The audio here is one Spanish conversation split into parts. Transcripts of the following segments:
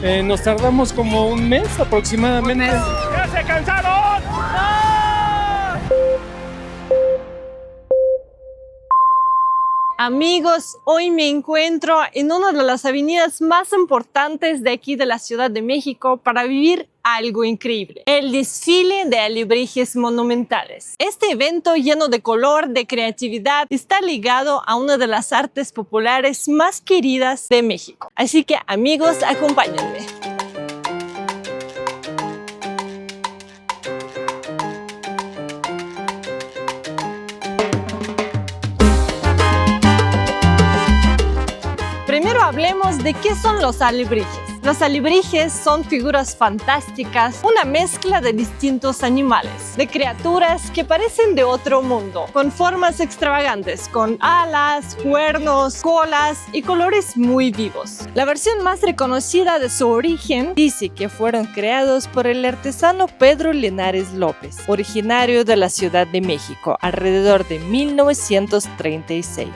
Nos tardamos como un mes aproximadamente. ¡Ya se cansaron! Amigos, hoy me encuentro en una de las avenidas más importantes de aquí de la Ciudad de México para vivir algo increíble: el desfile de alebrijes monumentales. Este evento lleno de color, de creatividad, está ligado a una de las artes populares más queridas de México. Así que, amigos, acompáñenme. Primero hablemos de qué son los alebrijes. Los alebrijes son figuras fantásticas, una mezcla de distintos animales, de criaturas que parecen de otro mundo, con formas extravagantes, con alas, cuernos, colas y colores muy vivos. La versión más reconocida de su origen dice que fueron creados por el artesano Pedro Linares López, originario de la Ciudad de México, alrededor de 1936.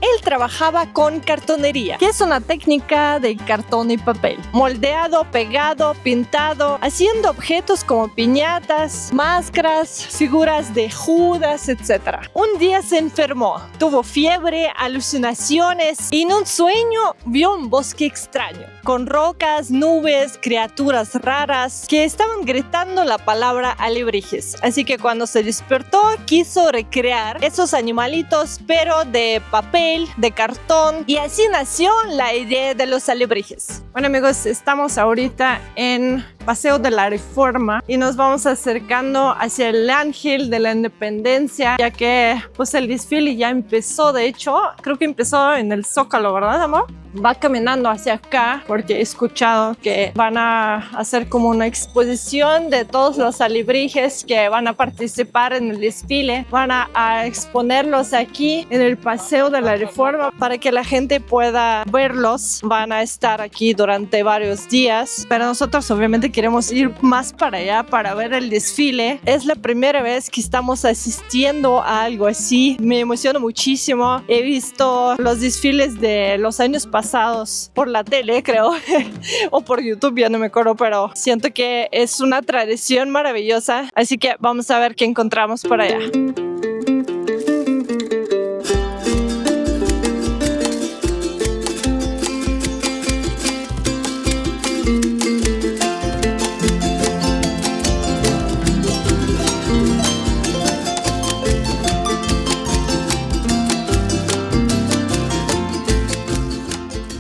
Él trabajaba con cartonería, que es una técnica de cartón y papel, moldeado, pegado, pintado, haciendo objetos como piñatas, máscaras, figuras de Judas, etc. Un día se enfermó, tuvo fiebre, alucinaciones y en un sueño vio un bosque extraño, con rocas, nubes, criaturas raras que estaban gritando la palabra alebrijes. Así que cuando se despertó quiso recrear esos animalitos, pero de papel, de cartón, y así nació la idea de los alebrijes. Bueno, amigos, estamos ahorita en Paseo de la Reforma y nos vamos acercando hacia el Ángel de la Independencia, ya que pues el desfile ya empezó. De hecho, creo que empezó en el Zócalo, ¿verdad, amor? Va caminando hacia acá porque he escuchado que van a hacer como una exposición de todos los alebrijes que van a participar en el desfile. Van a exponerlos aquí en el Paseo de la Reforma para que la gente pueda verlos. Van a estar aquí durante varios días, pero nosotros obviamente queremos ir más para allá para ver el desfile. Es la primera vez que estamos asistiendo a algo así. Me emociona muchísimo. He visto los desfiles de los años pasados por la tele, creo, o por YouTube, ya no me acuerdo, pero siento que es una tradición maravillosa. Así que vamos a ver qué encontramos por allá.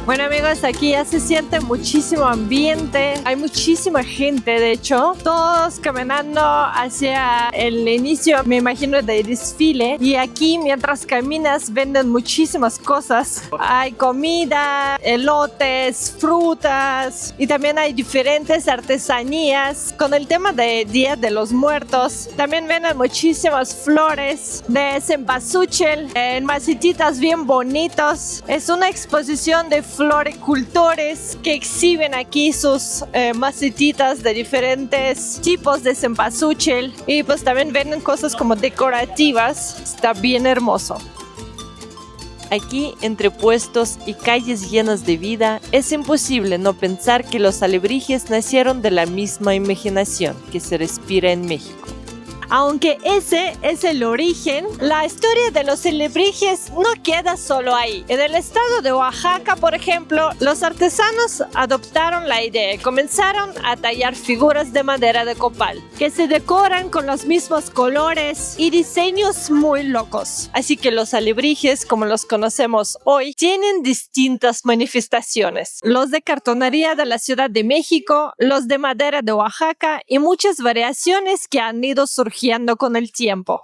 Bueno, amigos, aquí ya se siente muchísimo ambiente, hay muchísima gente, de hecho, todos caminando hacia el inicio, me imagino, del desfile. Y aquí, mientras caminas, venden muchísimas cosas. Hay comida, elotes, frutas, y también hay diferentes artesanías. Con el tema de Día de los Muertos, también venden muchísimas flores de cempasúchil en macetitas bien bonitos. Es una exposición de floricultores que exhiben aquí sus macetitas de diferentes tipos de cempasúchil, y pues también venden cosas como decorativas. Está bien hermoso. Aquí, entre puestos y calles llenas de vida, es imposible no pensar que los alebrijes nacieron de la misma imaginación que se respira en México. Aunque ese es el origen, la historia de los alebrijes no queda solo ahí. En el estado de Oaxaca, por ejemplo, los artesanos adoptaron la idea y comenzaron a tallar figuras de madera de copal, que se decoran con los mismos colores y diseños muy locos. Así que los alebrijes, como los conocemos hoy, tienen distintas manifestaciones. Los de cartonería de la Ciudad de México, los de madera de Oaxaca y muchas variaciones que han ido surgiendo con el tiempo.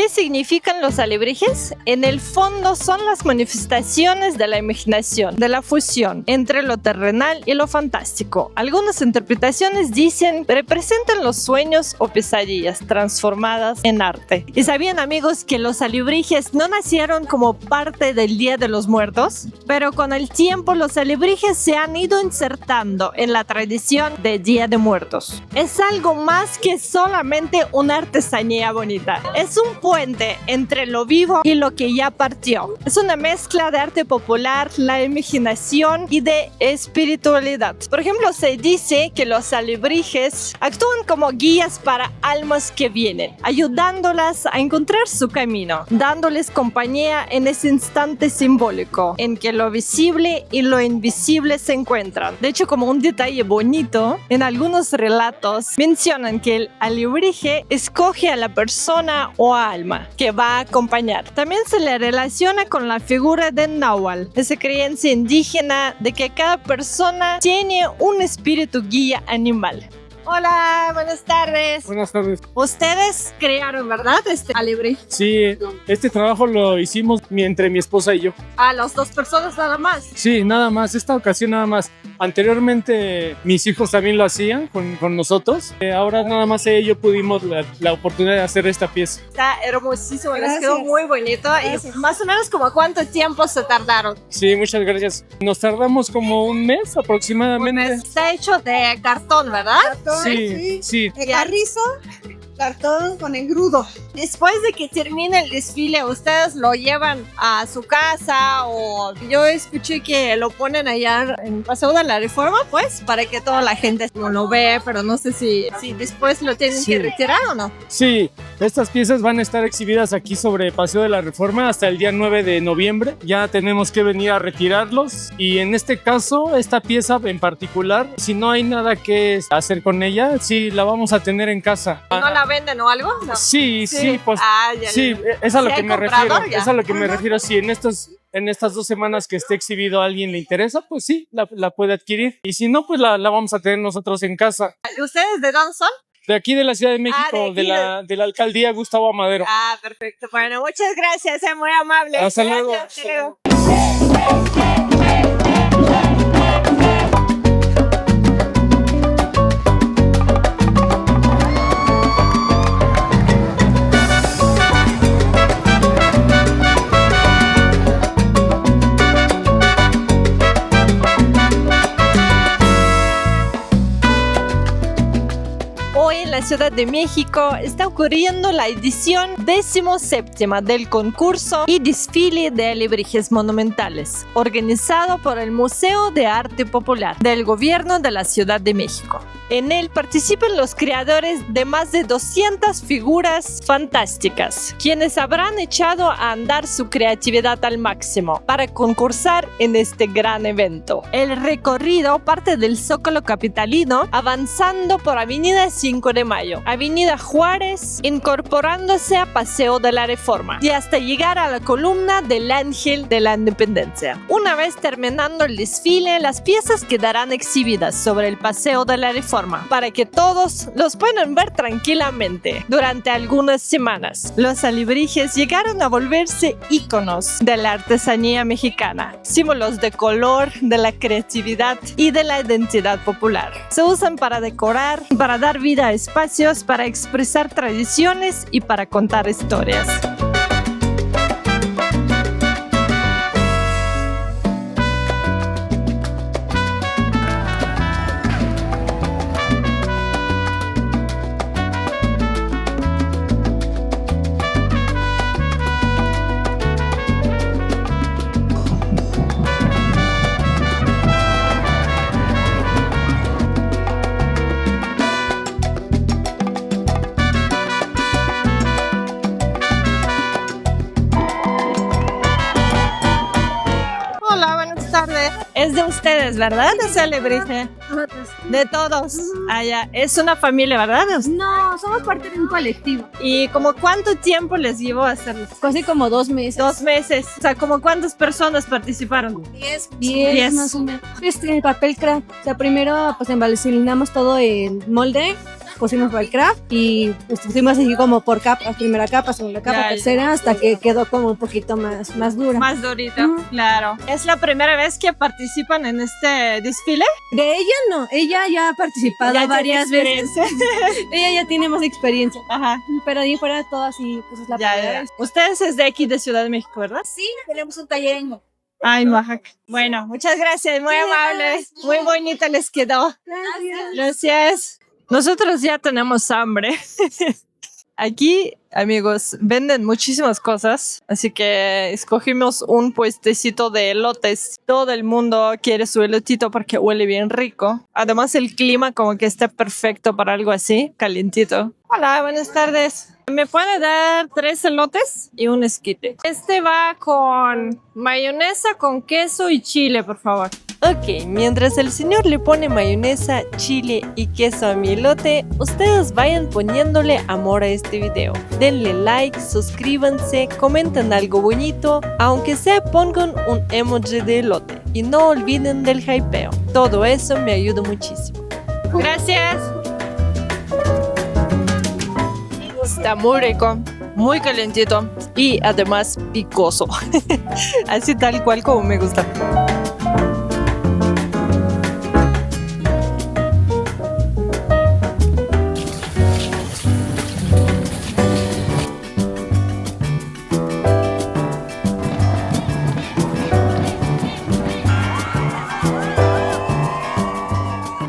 ¿Qué significan los alebrijes? En el fondo son las manifestaciones de la imaginación, de la fusión entre lo terrenal y lo fantástico. Algunas interpretaciones dicen representan los sueños o pesadillas transformadas en arte. ¿Y sabían, amigos, que los alebrijes no nacieron como parte del Día de los Muertos? Pero con el tiempo los alebrijes se han ido insertando en la tradición de Día de Muertos. Es algo más que solamente una artesanía bonita. Es un puente entre lo vivo y lo que ya partió. Es una mezcla de arte popular, la imaginación y de espiritualidad. Por ejemplo, se dice que los alebrijes actúan como guías para almas que vienen, ayudándolas a encontrar su camino, dándoles compañía en ese instante simbólico en que lo visible y lo invisible se encuentran. De hecho, como un detalle bonito, en algunos relatos mencionan que el alebrije escoge a la persona o alma que va a acompañar. También se le relaciona con la figura de Nahual, esa creencia indígena de que cada persona tiene un espíritu guía animal. Hola, buenas tardes. Buenas tardes. Ustedes crearon, ¿verdad? Este alebrije. Sí, este trabajo lo hicimos entre mi esposa y yo. A las dos personas nada más. Sí, nada más, esta ocasión nada más. Anteriormente mis hijos también lo hacían con nosotros. Ahora nada más ella y yo pudimos la oportunidad de hacer esta pieza. Está hermosísimo, les Gracias. quedó muy bonito. Gracias. Y más o menos como ¿cuánto tiempo se tardaron? Sí, muchas gracias. Nos tardamos como un mes aproximadamente. Está hecho de cartón, ¿verdad? Sí, sí. De carrizo, cartón con engrudo. Después de que termine el desfile, ¿ustedes lo llevan a su casa o yo escuché que lo ponen allá en Paseo de la Reforma, pues, para que toda la gente lo ve, pero no sé si después lo tienen Sí. que retirar o no? Sí, estas piezas van a estar exhibidas aquí sobre Paseo de la Reforma hasta el día 9 de noviembre. Ya tenemos que venir a retirarlos y en este caso, esta pieza en particular, si no hay nada que hacer con ella, sí, la vamos a tener en casa. ¿No la venden o algo? No. Sí, pues Ya, sí, ya. es a lo Si que hay me refiero. comprador, ya. Es a lo que me refiero. Si en estas 2 semanas que esté exhibido a alguien le interesa, pues sí, la puede adquirir. Y si no, pues la vamos a tener nosotros en casa. ¿Ustedes de dónde son? De aquí de la Ciudad de México, de aquí de la alcaldía Gustavo Amadero. Perfecto. Bueno, muchas gracias, es muy amable. Hasta luego. Gracias, hasta luego. Hoy en la Ciudad de México está ocurriendo la edición 17ª del concurso y desfile de alebrijes monumentales, organizado por el Museo de Arte Popular del Gobierno de la Ciudad de México. En él participan los creadores de más de 200 figuras fantásticas, quienes habrán echado a andar su creatividad al máximo para concursar en este gran evento. El recorrido parte del Zócalo capitalino, avanzando por Avenida 5 de Mayo, Avenida Juárez, incorporándose a Paseo de la Reforma y hasta llegar a la columna del Ángel de la Independencia. Una vez terminando el desfile, las piezas quedarán exhibidas sobre el Paseo de la Reforma para que todos los puedan ver tranquilamente. Durante algunas semanas, los alebrijes llegaron a volverse íconos de la artesanía mexicana, símbolos de color, de la creatividad y de la identidad popular. Se usan para decorar, para dar vida a espacios, para expresar tradiciones y para contar historias. Es de ustedes, ¿verdad? Ese alebrije. De todos. Allá. Es una familia, ¿verdad? No, somos parte de un colectivo. ¿Y como cuánto tiempo les llevó a hacerlo? Casi como 2 meses. 2 meses. O sea, ¿como cuántas personas participaron? 10 10. más o menos. El papel craft. O sea, primero pues embalsaminamos todo el molde pusimos para el craft y pues pusimos así como por capas, primera capa, segunda capa, Ya, tercera, hasta que quedó como un poquito más dura. Más durito, claro. ¿Es la primera vez que participan en este desfile? De ella no, ella ya ha participado Ya tiene varias veces. experiencia. Ella ya tiene más experiencia. Ajá. Pero ahí fuera todo así, pues es la Ya, primera ya. vez. Ustedes es de aquí, de Ciudad de México, ¿verdad? Sí, tenemos un taller en Ay, en Oaxaca. Bueno, muchas gracias, muy amables. Muy bonita les quedó. Gracias. Nosotros ya tenemos hambre. Aquí, amigos, venden muchísimas cosas, así que escogimos un puestecito de elotes. Todo el mundo quiere su elotito porque huele bien rico. Además, el clima como que está perfecto para algo así, calientito. Hola, buenas tardes. ¿Me puede dar 3 elotes y un esquite? Este va con mayonesa, con queso y chile, por favor. Ok, mientras el señor le pone mayonesa, chile y queso a mi elote, ustedes vayan poniéndole amor a este video. Denle like, suscríbanse, comenten algo bonito, aunque sea pongan un emoji de elote. Y no olviden del hypeo. Todo eso me ayuda muchísimo. Gracias. Está muy rico, muy calentito y además picoso. Así tal cual como me gusta.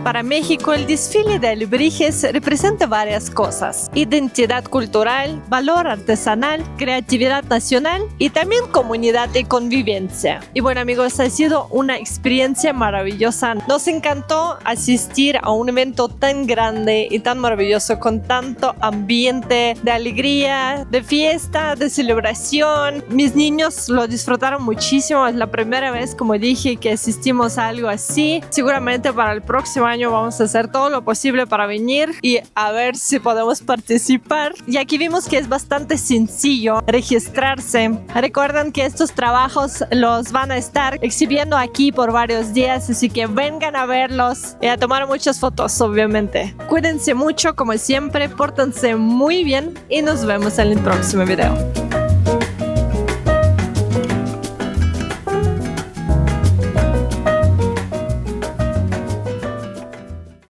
Para México, el desfile de alebrijes representa varias cosas: identidad cultural, valor artesanal, creatividad nacional y también comunidad y convivencia. Y bueno, amigos, ha sido una experiencia maravillosa. Nos encantó asistir a un evento tan grande y tan maravilloso, con tanto ambiente de alegría, de fiesta, de celebración. Mis niños lo disfrutaron muchísimo. Es la primera vez, como dije, que asistimos a algo así. Seguramente para el próximo año vamos a hacer todo lo posible para venir y a ver si podemos participar. Y aquí vimos que es bastante sencillo registrarse. Recuerden que estos trabajos los van a estar exhibiendo aquí por varios días, así que vengan a verlos y a tomar muchas fotos, obviamente. Cuídense mucho, como siempre, pórtense muy bien y nos vemos en el próximo video.